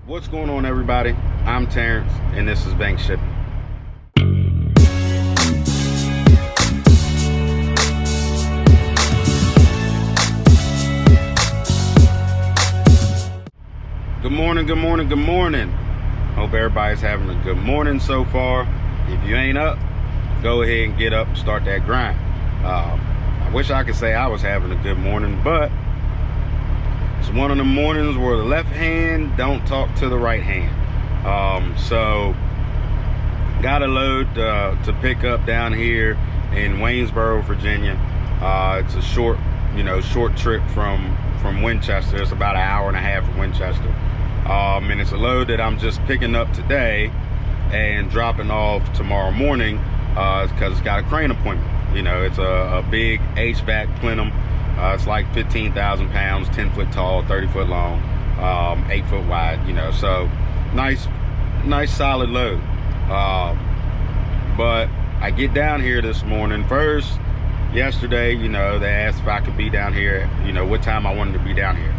What's going on, everybody? I'm Terrence, and this is Bank Shipping. Good morning, good morning, good morning. Hope everybody's having a good morning so far. If you ain't up, go ahead and get up and start that grind. I wish I could say I was having a good morning, but it's one of the mornings where the left hand don't talk to the right hand. So got a load to pick up down here in Waynesboro, Virginia. It's a short trip from Winchester. It's about an hour and a half from Winchester. And it's a load that I'm just picking up today and dropping off tomorrow morning because it's got a crane appointment. It's a big HVAC plenum. It's like 15,000 pounds, 10 foot tall, 30 foot long, 8 foot wide, so nice solid load. But I get down here this morning. First, yesterday, they asked if I could be down here, what time I wanted to be down here.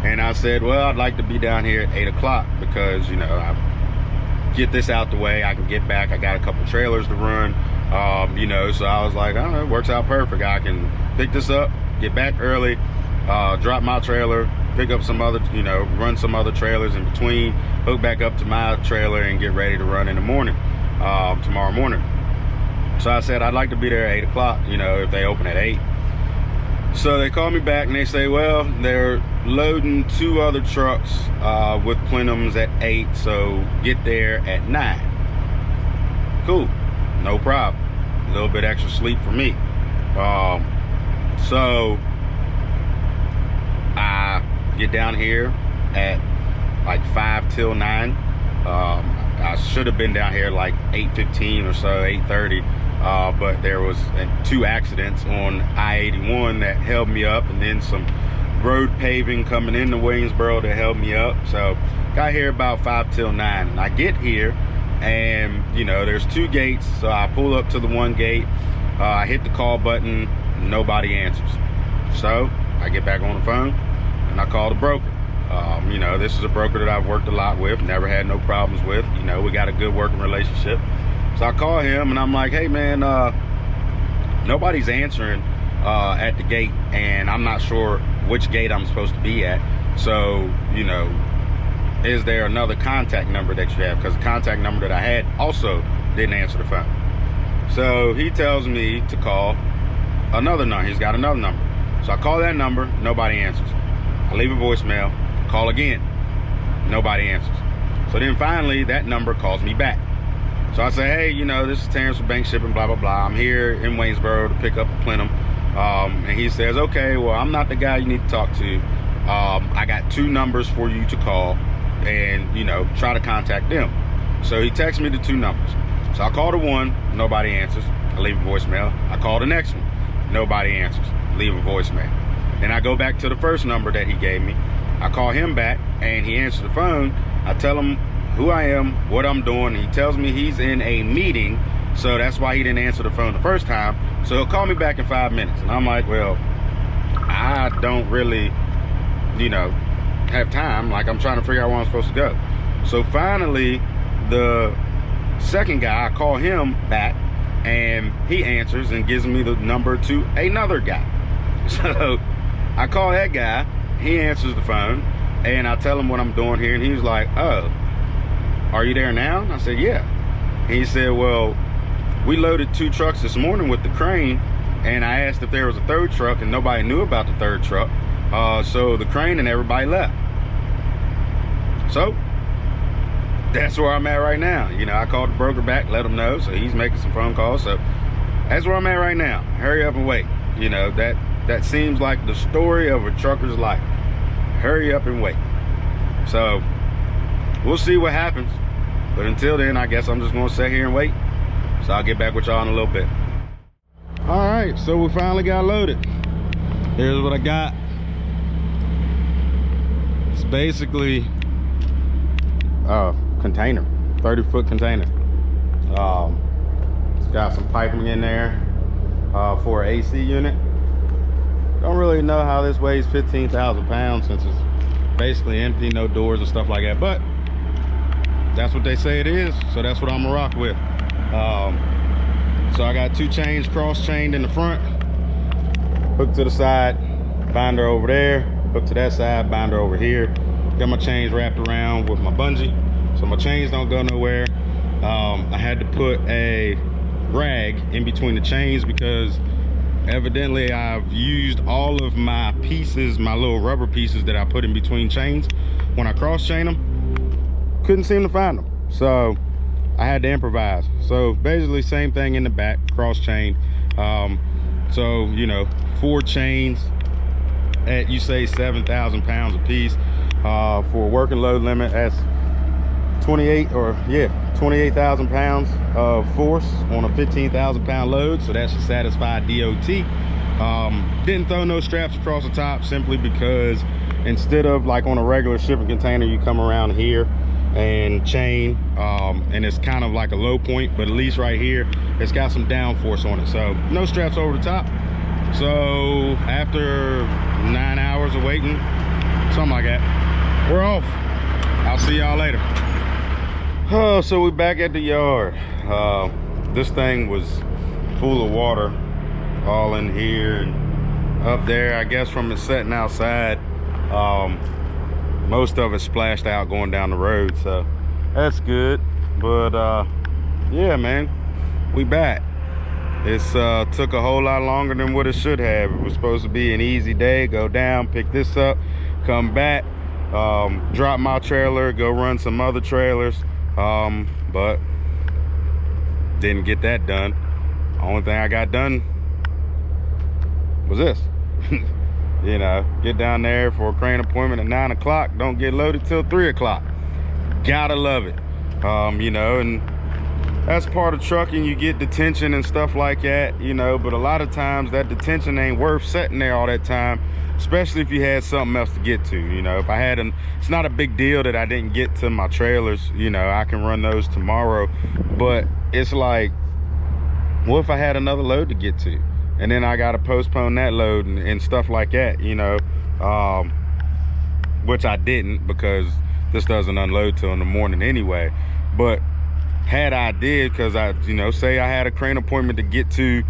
And I said, well, I'd like to be down here at 8 o'clock because, I get this out the way. I can get back. I got a couple trailers to run, so I was like, it works out perfect. I can pick this up, get back early, drop my trailer, pick up some other, run some other trailers in between, hook back up to my trailer and get ready to run in the morning, tomorrow morning. So I said, I'd like to be there at 8 o'clock, if they open at 8. So they call me back and they say, well, they're loading 2 other trucks with plenums at 8, so get there at 9. Cool, no problem. A little bit extra sleep for me. So I get down here at like 5 till 9. I should have been down here like 8:15 or so, 8:30. But there was 2 accidents on I-81 that held me up, and then some road paving coming into Waynesboro that held me up. So got here about 5 till 9, and I get here and there's 2 gates. So I pull up to the one gate, I hit the call button, nobody answers. So I get back on the phone and I call the broker. This is a broker that I've worked a lot with, never had no problems with. We got a good working relationship. So I call him and I'm like, hey man, nobody's answering at the gate, and I'm not sure which gate I'm supposed to be at. So, is there another contact number that you have? Because the contact number that I had also didn't answer the phone. So he tells me to call another number. He's got another number. So I call that number, nobody answers. I leave a voicemail, call again, nobody answers. So then finally that number calls me back. So I say, hey, this is Terrence from Bank Shipping, blah, blah, blah. I'm here in Waynesboro to pick up a plenum. And he says, okay, well, I'm not the guy you need to talk to. I got 2 numbers for you to call and, try to contact them. So he texts me the 2 numbers. So I call the one, nobody answers. I leave a voicemail. I call the next one, nobody answers. Leave a voicemail. Then I go back to the first number that he gave me. I call him back and he answers the phone. I tell him who I am, what I'm doing. He tells me he's in a meeting, so that's why he didn't answer the phone the first time. So he'll call me back in 5 minutes. And I'm like, well, I don't really, have time. Like, I'm trying to figure out where I'm supposed to go. So finally, the second guy, I call him back and he answers and gives me the number to another guy. So I call that guy, he answers the phone, and I tell him what I'm doing here, and he was like, oh, are you there now? And I said, yeah. And he said, well, we loaded 2 trucks this morning with the crane, and I asked if there was a 3rd truck, and nobody knew about the 3rd truck. So the crane and everybody left. So that's where I'm at right now. I called the broker back, let him know, so he's making some phone calls. So that's where I'm at right now. Hurry up and wait. That seems like the story of a trucker's life. Hurry up and wait. So we'll see what happens. But until then, I guess I'm just going to sit here and wait. So I'll get back with y'all in a little bit. All right, so we finally got loaded. Here's what I got. It's basically a container, 30-foot container. It's got some piping in there for an AC unit. Don't really know how this weighs 15,000 pounds since it's basically empty, no doors and stuff like that, but that's what they say it is, so that's what I'm gonna rock with. So I got 2 chains cross-chained in the front, hook to the side, binder over there, hook to that side, binder over here. Got my chains wrapped around with my bungee, so my chains don't go nowhere. I had to put a rag in between the chains because evidently I've used all of my pieces, my little rubber pieces that I put in between chains. When I cross-chain them, couldn't seem to find them, so I had to improvise. So basically same thing in the back, cross-chain. So, you know, 4 chains at, you say 7,000 pounds a piece. For a working load limit, that's 28,000 pounds of force on a 15,000 pound load. So that should satisfy DOT. Didn't throw no straps across the top simply because instead of like on a regular shipping container, you come around here and chain, and it's kind of like a low point, but at least right here it's got some downforce on it, so no straps over the top. So after 9 hours of waiting, something like that, we're off. I'll see y'all later. Oh, so we're back at the yard. This thing was full of water all in here and up there, I guess from it setting outside. Most of it splashed out going down the road, so that's good. But yeah, man, we back. It's took a whole lot longer than what it should have. It was supposed to be an easy day, go down, pick this up, come back, drop my trailer, go run some other trailers, but didn't get that done. Only thing I got done was this. You know, get down there for a crane appointment at 9 o'clock, don't get loaded till 3 o'clock. Gotta love it. You know, and that's part of trucking. You get detention and stuff like that, you know, but a lot of times that detention ain't worth sitting there all that time, especially if you had something else to get to. You know, if I had it's not a big deal that I didn't get to my trailers, you know, I can run those tomorrow. But it's like, what if I had another load to get to? And then I got to postpone that load and stuff like that, you know, which I didn't because this doesn't unload till in the morning anyway. But had I did, because I, you know, say I had a crane appointment to get to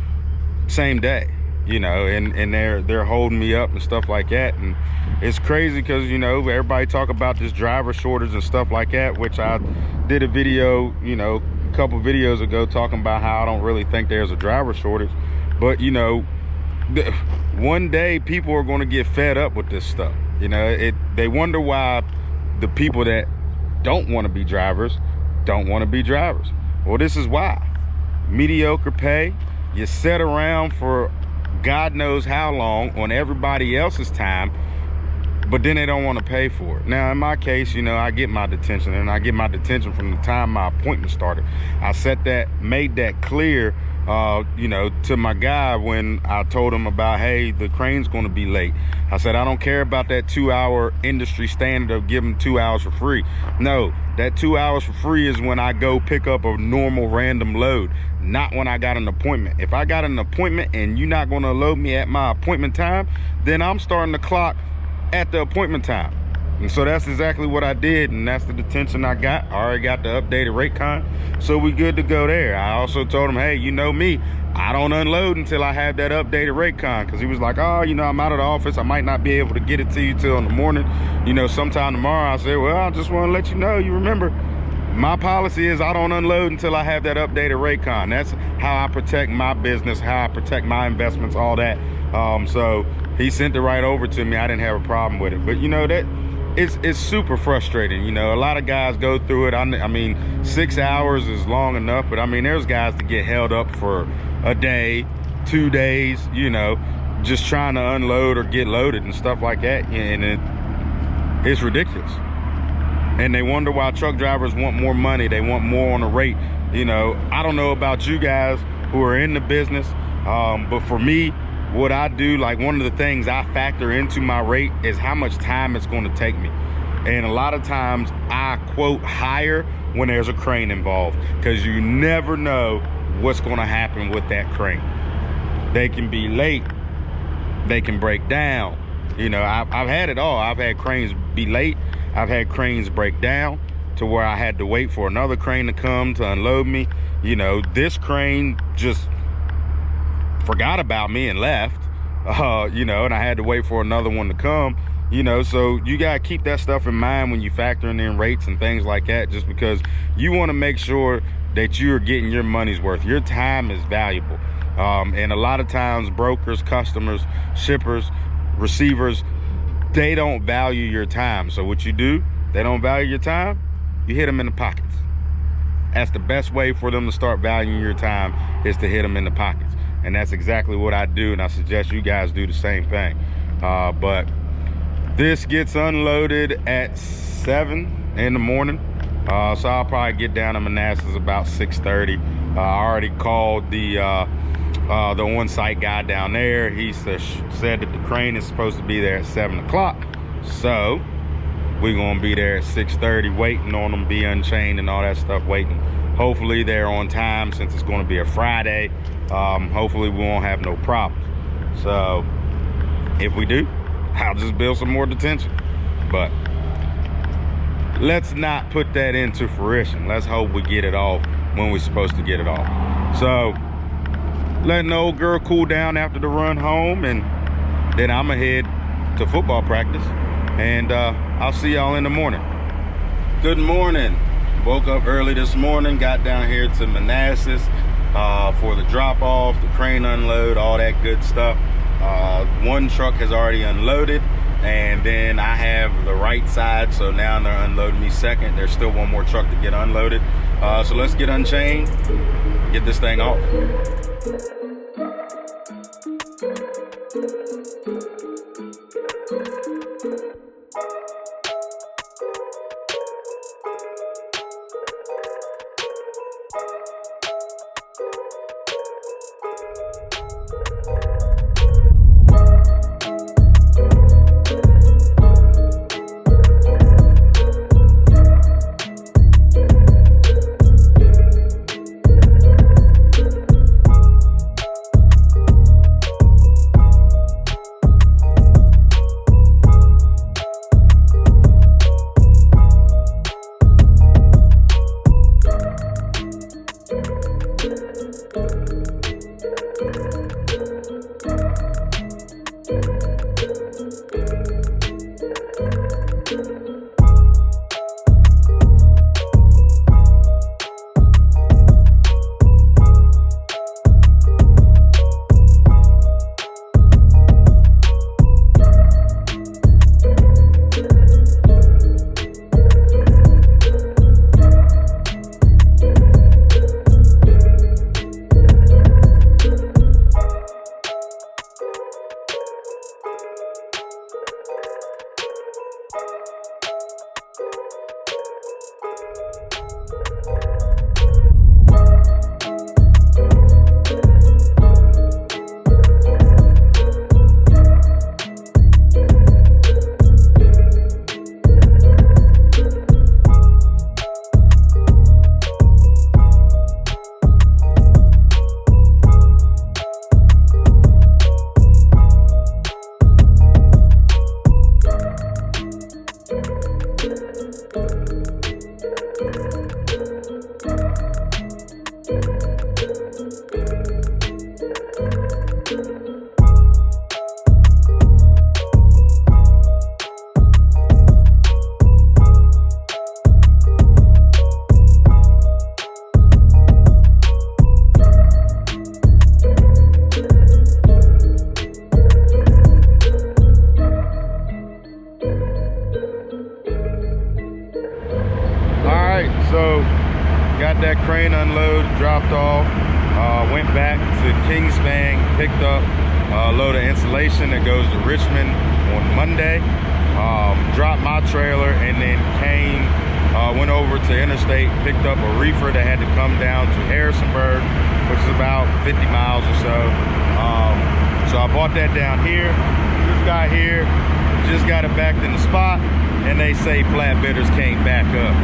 same day, you know, and they're holding me up and stuff like that. And it's crazy because, you know, everybody talk about this driver shortage and stuff like that, which I did a video, you know, a couple videos ago talking about how I don't really think there's a driver shortage. But, you know, one day people are going to get fed up with this stuff. You know, they wonder why the people that don't want to be drivers don't want to be drivers. Well, this is why. Mediocre pay. You sit around for God knows how long on everybody else's time, but then they don't want to pay for it. Now, in my case, you know, I get my detention, and I get my detention from the time my appointment started. I made that clear, you know, to my guy when I told him about, hey, the crane's going to be late. I said, I don't care about that 2-hour industry standard of giving 2 hours for free. No, that 2 hours for free is when I go pick up a normal random load, not when I got an appointment. If I got an appointment and you're not going to load me at my appointment time, then I'm starting the clock at the appointment time. And so that's exactly what I did, and that's the detention I got. I already got the updated rate con, so we good to go there. I also told him, hey, you know me, I don't unload until I have that updated rate con, because he was like, oh, you know, I'm out of the office, I might not be able to get it to you till in the morning, you know, sometime tomorrow. I said, well, I just want to let you know, you remember, my policy is I don't unload until I have that updated rate con. That's how I protect my business, how I protect my investments, all that. So he sent it right over to me. I didn't have a problem with it. But you know, that it's super frustrating. You know, a lot of guys go through it. I mean, 6 hours is long enough, but I mean, there's guys that get held up for a day, 2 days, you know, just trying to unload or get loaded and stuff like that. And it's ridiculous. And they wonder why truck drivers want more money. They want more on the rate. You know, I don't know about you guys who are in the business, but for me, what I do, like one of the things I factor into my rate is how much time it's going to take me. And a lot of times I quote higher when there's a crane involved, because you never know what's going to happen with that crane. They can be late, they can break down. You know, I've had it all. I've had cranes be late, I've had cranes break down. to where I had to wait for another crane to come to unload me. You know, this crane just forgot about me and left, you know, and I had to wait for another one to come, you know. So you got to keep that stuff in mind when you factoring in rates and things like that, just because you want to make sure that you're getting your money's worth. Your time is valuable. And a lot of times brokers, customers, shippers, receivers, they don't value your time. So what you do, they don't value your time, you hit them in the pockets. That's the best way for them to start valuing your time, is to hit them in the pockets. And that's exactly what I do, and I suggest you guys do the same thing. But this gets unloaded at 7 in the morning. So I'll probably get down to Manassas about 6:30. I already called the on-site guy down there. He said that the crane is supposed to be there at 7 o'clock. So we're gonna be there at 6:30 waiting on them, be unchained and all that stuff, waiting. Hopefully they're on time, since it's gonna be a Friday. Hopefully we won't have no problems. So if we do, I'll just build some more detention. But let's not put that into fruition. Let's hope we get it off when we're supposed to get it off. So letting the old girl cool down after the run home, and then I'm gonna head to football practice, and I'll see y'all in the morning. Good morning. Woke up early this morning, got down here to Manassas for the drop off, the crane unload, all that good stuff. One truck has already unloaded, and then I have the right side, so now they're unloading me second. There's still one more truck to get unloaded. So let's get unchained, get this thing off. So got that crane unload, dropped off, went back to Kingspan, picked up a load of insulation that goes to Richmond on Monday, dropped my trailer, and then went over to Interstate, picked up a reefer that had to come down to Harrisonburg, which is about 50 miles or so. So I bought that down here. Just got here, just got it backed in the spot, and they say flatbedders can't back up.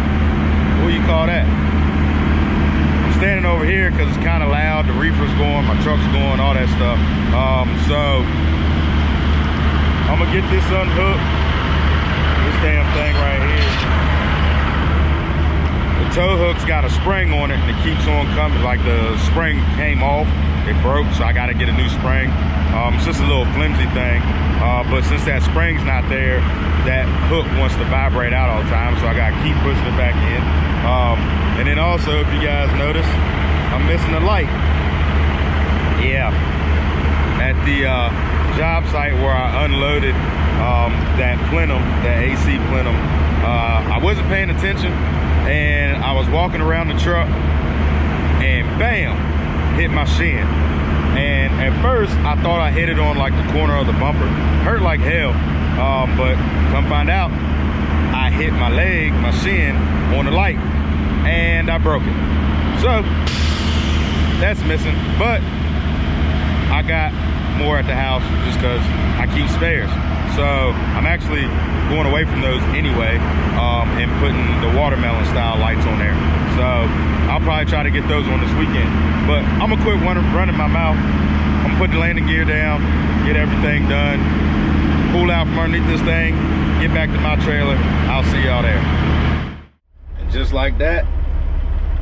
What do you call that? I'm standing over here because it's kind of loud. The reefer's going, my truck's going, all that stuff. So I'm gonna get this unhooked. This damn thing right here. tow hook's got a spring on it and it keeps on coming. Like the spring came off, it broke, so I got to get a new spring. It's just a little flimsy thing, but since that spring's not there, that hook wants to vibrate out all the time, so I got to keep pushing it back in. And then also, if you guys notice, I'm missing the light. Yeah, at the job site where I unloaded that plenum, that AC plenum, I wasn't paying attention, and I was walking around the truck, and bam, hit my shin. And at first, I thought I hit it on like the corner of the bumper. Hurt like hell, but come find out, I hit my leg, my shin, on the light, and I broke it. So, that's missing, but I got more at the house just because I keep spares. So, I'm actually going away from those anyway, and putting the watermelon style lights on there. So, I'll probably try to get those on this weekend. But I'm gonna quit running my mouth. I'm gonna put the landing gear down, get everything done, pull out from underneath this thing, get back to my trailer. I'll see y'all there. And just like that,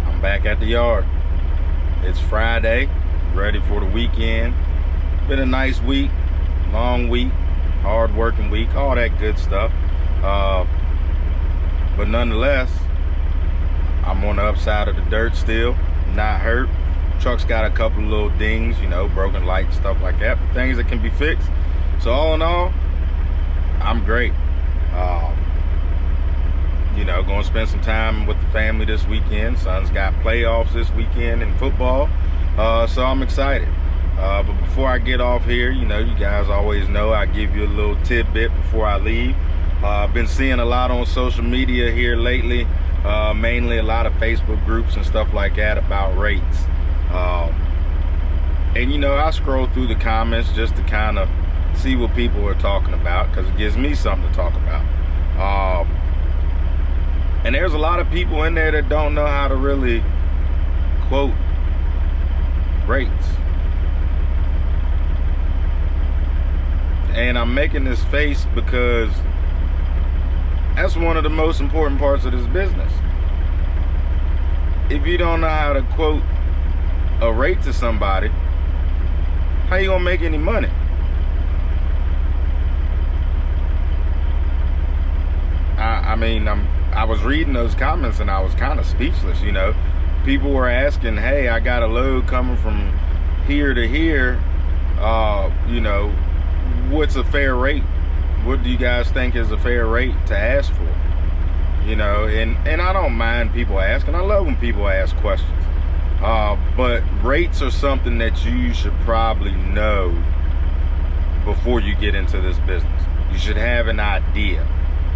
I'm back at the yard. It's Friday, ready for the weekend. Been a nice week, long week, hard working week, all that good stuff. But nonetheless, I'm on the upside of the dirt still, not hurt. Truck's got a couple of little dings, you know, broken lights, stuff like that, things that can be fixed. So all in all, I'm great. You know, going to spend some time with the family this weekend. Son's got playoffs this weekend in football, so I'm excited. But before I get off here, you know, you guys always know I give you a little tidbit before I leave. I've been seeing a lot on social media here lately, mainly a lot of Facebook groups and stuff like that about rates. And you know, I scroll through the comments just to kind of see what people are talking about, because it gives me something to talk about. And there's a lot of people in there that don't know how to really quote rates. And I'm making this face because that's one of the most important parts of this business. If you don't know how to quote a rate to somebody, how you gonna make any money? I mean, I was reading those comments and I was kind of speechless, you know. People were asking, hey, I got a load coming from here to here, you know, what's a fair rate? What do you guys think is a fair rate to ask for? You know, and I don't mind people asking. I love when people ask questions. But rates are something that you should probably know before you get into this business. You should have an idea,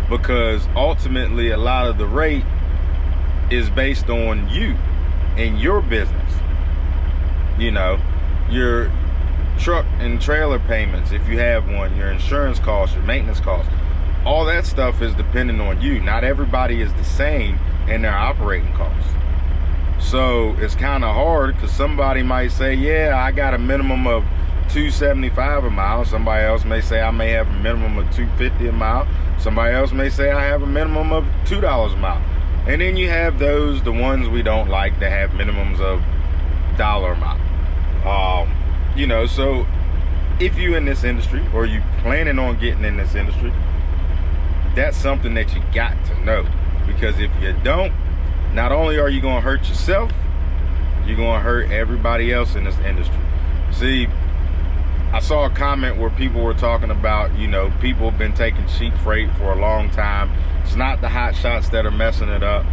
because ultimately a lot of the rate is based on you and your business. You know, your truck and trailer payments, if you have one, your insurance costs, your maintenance costs, all that stuff is dependent on you. Not everybody is the same in their operating costs. So it's kind of hard, because somebody might say, yeah, I got a minimum of $2.75 a mile. Somebody else may say I may have a minimum of $2.50 a mile. Somebody else may say I have a minimum of $2 a mile. And then you have those, the ones we don't like, that have minimums of $1 a mile. You know, so if you in this industry, or you planning on getting in this industry, that's something that you got to know. Because if you don't, not only are you going to hurt yourself, you're going to hurt everybody else in this industry. See, I saw a comment where people were talking about, you know, people have been taking cheap freight for a long time. It's not the Hotshots that are messing it up.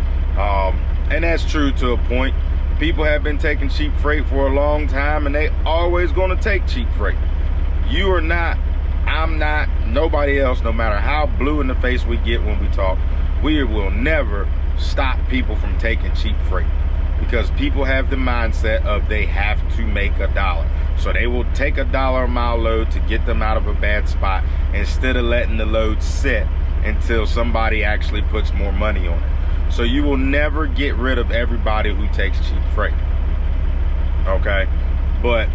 And that's true to a point. People have been taking cheap freight for a long time, and they always going to take cheap freight. You are not, I'm not, nobody else, no matter how blue in the face we get when we talk, we will never stop people from taking cheap freight, because people have the mindset of they have to make $1. So they will take $1 a mile load to get them out of a bad spot, instead of letting the load sit until somebody actually puts more money on it. So you will never get rid of everybody who takes cheap freight. Okay? But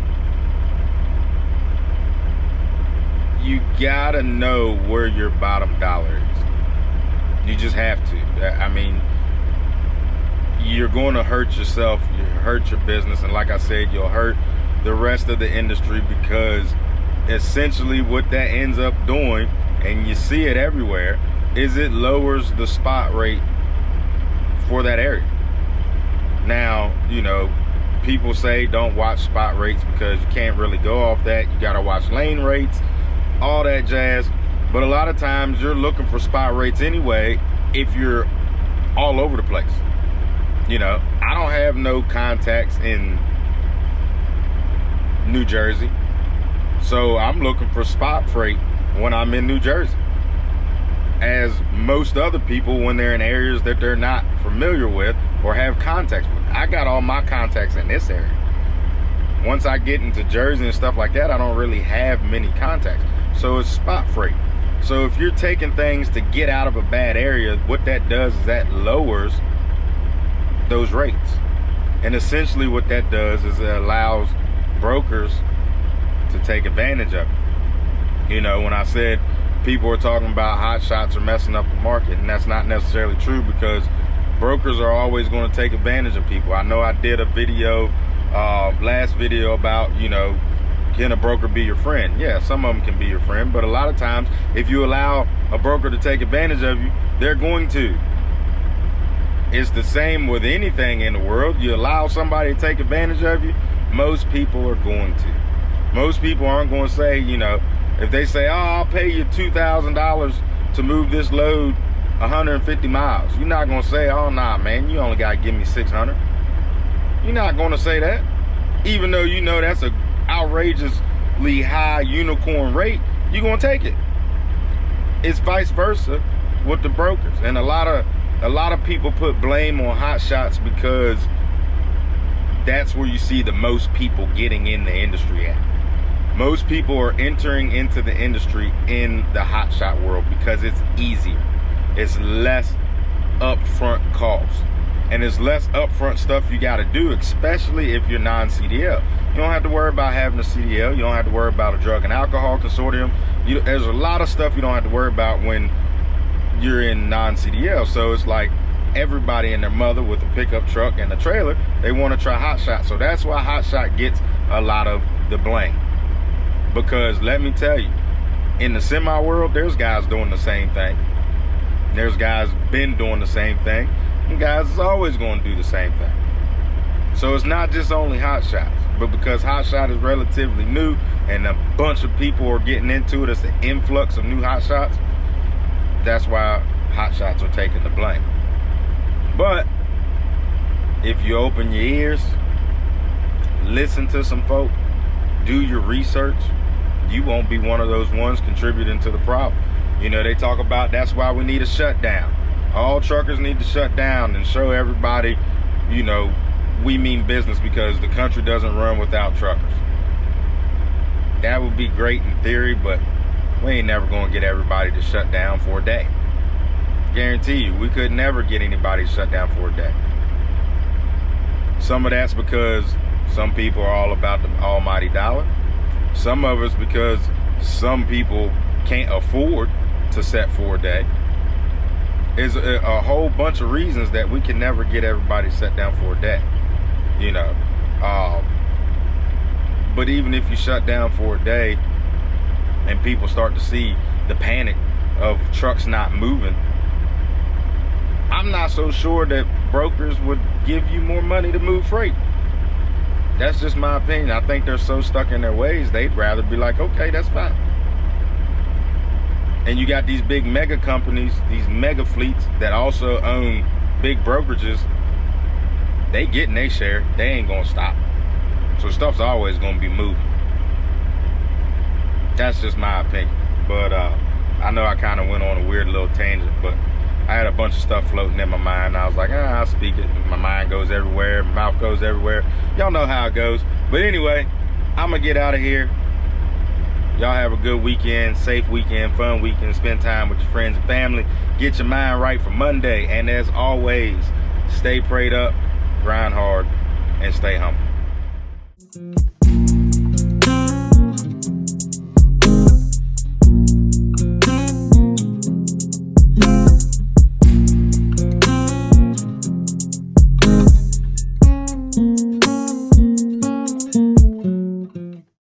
you gotta know where your bottom dollar is. You just have to. I mean, you're going to hurt yourself, you hurt your business, and like I said, you'll hurt the rest of the industry, because essentially what that ends up doing, and you see it everywhere, is it lowers the spot rate for that area. Now, you know, people say don't watch spot rates because you can't really go off that. You got to watch lane rates, all that jazz. But a lot of times you're looking for spot rates anyway if you're all over the place. You know, I don't have no contacts in New Jersey, so I'm looking for spot freight when I'm in New Jersey, as most other people when they're in areas that they're not familiar with or have contacts with. I got all my contacts in this area. Once I get into Jersey and stuff like that, I don't really have many contacts. So it's spot freight. So if you're taking things to get out of a bad area, what that does is that lowers those rates. And essentially what that does is it allows brokers to take advantage of it. You know, when I said people are talking about hot shots are messing up the market, and that's not necessarily true, because brokers are always going to take advantage of people. I know I did a video, last video, about, you know, can a broker be your friend? Yeah, some of them can be your friend, but a lot of times if you allow a broker to take advantage of you, they're going to. It's the same with anything in the world. You allow somebody to take advantage of you, most people are going to. Most people aren't going to say, you know, if they say, oh, I'll pay you $2,000 to move this load 150 miles. You're not going to say, oh, nah, man, you only got to give me 600. You're not going to say that. Even though you know that's a outrageously high unicorn rate, you're going to take it. It's vice versa with the brokers. And a lot of people put blame on hot shots because that's where you see the most people getting in the industry at. Most people are entering into the industry in the hot shot world because it's easier. It's less upfront cost. And it's less upfront stuff you got to do, especially if you're non-CDL. You don't have to worry about having a CDL. You don't have to worry about a drug and alcohol consortium. There's a lot of stuff you don't have to worry about when you're in non-CDL. So it's like everybody and their mother with a pickup truck and a trailer, they want to try hot shot. So that's why hot shot gets a lot of the blame. Because let me tell you, in the semi world, there's guys doing the same thing. There's guys been doing the same thing. And guys is always going to do the same thing. So it's not just only hot shots, but because hot shot is relatively new and a bunch of people are getting into it, it's an influx of new hot shots. That's why hot shots are taking the blame. But if you open your ears, listen to some folk, do your research, you won't be one of those ones contributing to the problem. You know, they talk about that's why we need a shutdown. All truckers need to shut down and show everybody, you know, we mean business because the country doesn't run without truckers. That would be great in theory, but we ain't never going to get everybody to shut down for a day. Guarantee you, we could never get anybody to shut down for a day. Some of that's because some people are all about the almighty dollar. Some of it's because some people can't afford to set for a day. There's a whole bunch of reasons that we can never get everybody set down for a day, you know. But even if you shut down for a day and people start to see the panic of trucks not moving, I'm not so sure that brokers would give you more money to move freight. That's just my opinion. I think they're so stuck in their ways, they'd rather be like, okay, that's fine. And you got these big mega companies, these mega fleets that also own big brokerages. They getting their share. They ain't gonna stop. So stuff's always gonna be moving. That's just my opinion. But I know I kind of went on a weird little tangent, but I had a bunch of stuff floating in my mind. I was like, I'll speak it. My mind goes everywhere. My mouth goes everywhere. Y'all know how it goes. But anyway, I'm gonna get out of here. Y'all have a good weekend, safe weekend, fun weekend. Spend time with your friends and family. Get your mind right for Monday. And as always, stay prayed up, grind hard, and stay humble.